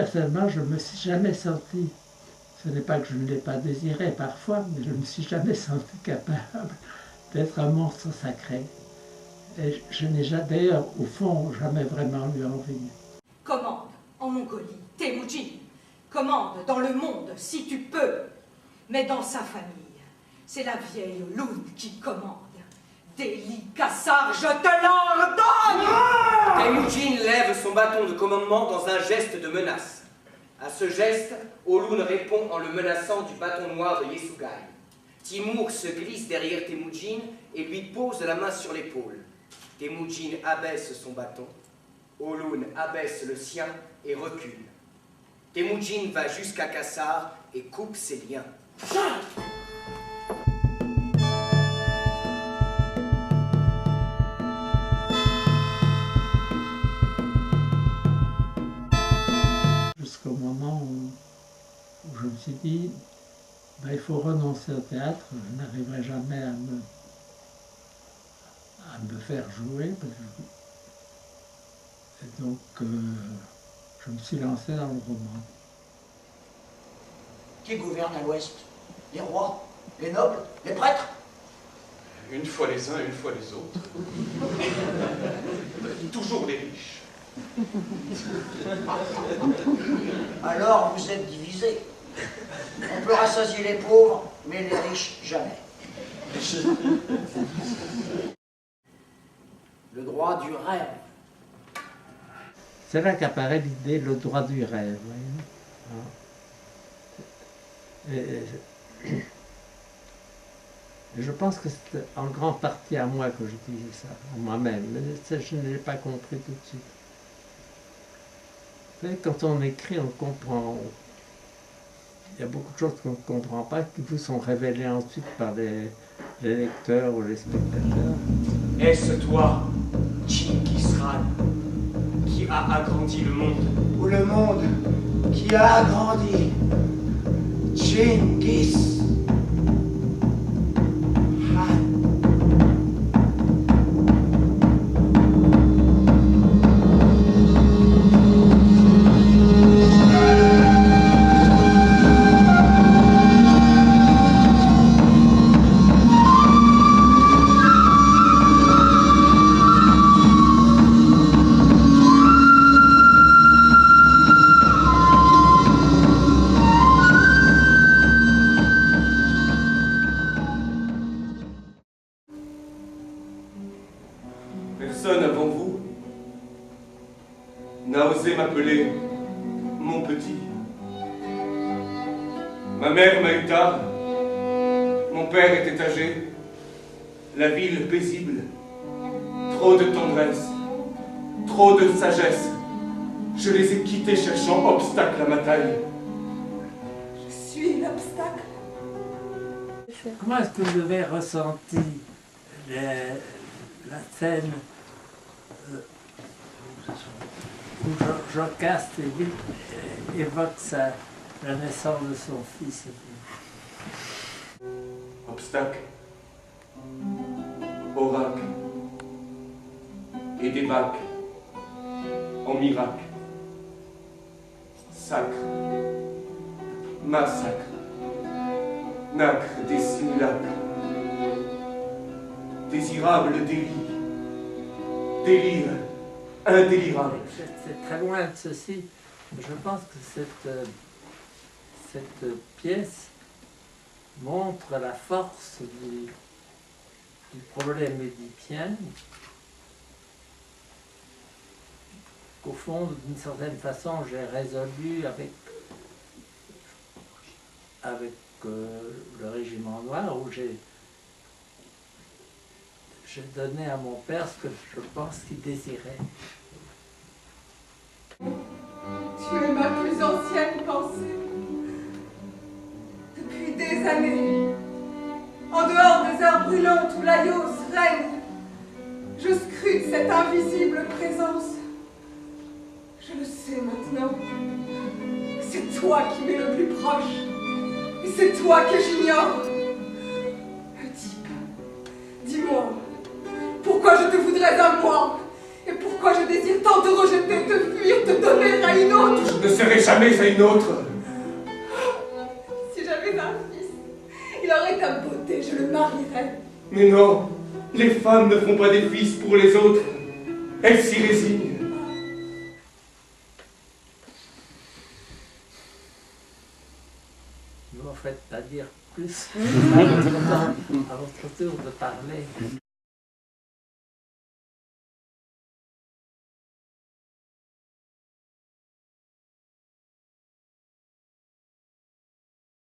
personnellement, je ne me suis jamais senti, ce n'est pas que je ne l'ai pas désiré parfois, mais je ne me suis jamais senti capable d'être un monstre sacré. Et je n'ai d'ailleurs, au fond, jamais vraiment eu envie. Commande en Mongolie, Temujin. Commande dans le monde, si tu peux. Mais dans sa famille, c'est la vieille Lune qui commande. Déli Kassar, je te l'ordonne! Temujin lève son bâton de commandement dans un geste de menace. À ce geste, Olun répond en le menaçant du bâton noir de Yesugai. Timur se glisse derrière Temujin et lui pose la main sur l'épaule. Temujin abaisse son bâton. Olun abaisse le sien et recule. Temujin va jusqu'à Kassar et coupe ses liens. Jusqu'au moment où je me suis dit, ben, il faut renoncer au théâtre, je n'arriverai jamais à me faire jouer. Et donc, je me suis lancé dans le roman. Qui gouverne à l'Ouest? Les rois? Les nobles? Les prêtres? Une fois les uns, une fois les autres. Toujours les riches. Alors vous êtes divisés. On peut rassasier les pauvres, mais les riches jamais. Le droit du rêve. C'est là qu'apparaît l'idée, le droit du rêve. Et je pense que c'est en grande partie à moi que je disais ça, à moi-même, mais je ne l'ai pas compris tout de suite. Vous savez, quand on écrit, on comprend. Il y a beaucoup de choses qu'on ne comprend pas, qui vous sont révélées ensuite par les lecteurs ou les spectateurs. Est-ce toi, Genghis Khan, qui a agrandi le monde? Ou le monde qui a agrandi Genghis Khan. Personne avant vous n'a osé m'appeler mon petit. Ma mère m'a eu tard, mon père était âgé, la ville paisible, trop de tendresse, trop de sagesse. Je les ai quittés cherchant obstacle à ma taille. Je suis l'obstacle. Comment est-ce que vous avez ressenti la scène où Jocaste évoque la naissance de son fils? Obstacle, oracle et débâcle en miracle, sacre, massacre, nacre des simulacres, désirable délit, délire indélirable. C'est très loin de ceci. Je pense que cette pièce montre la force du problème édipien, qu'au fond, d'une certaine façon, j'ai résolu avec le régiment noir, où j'ai donné à mon père ce que je pense qu'il désirait. Tu es ma plus ancienne pensée. Depuis des années, en dehors des heures brûlantes où l'Aios règne, je scrute cette invisible présence. Je le sais maintenant. C'est toi qui m'es le plus proche. Et c'est toi que j'ignore. Oedipe, dis-moi, pourquoi je te voudrais à moi? Et pourquoi je désire tant te rejeter, te fuir, te donner à une autre? ne serai jamais à une autre. Si j'avais un fils, il aurait ta beauté, je le marierais. Mais non, les femmes ne font pas des fils pour les autres. Elles s'y résignent. Ne m'en faites pas dire plus. À votre tour de parler.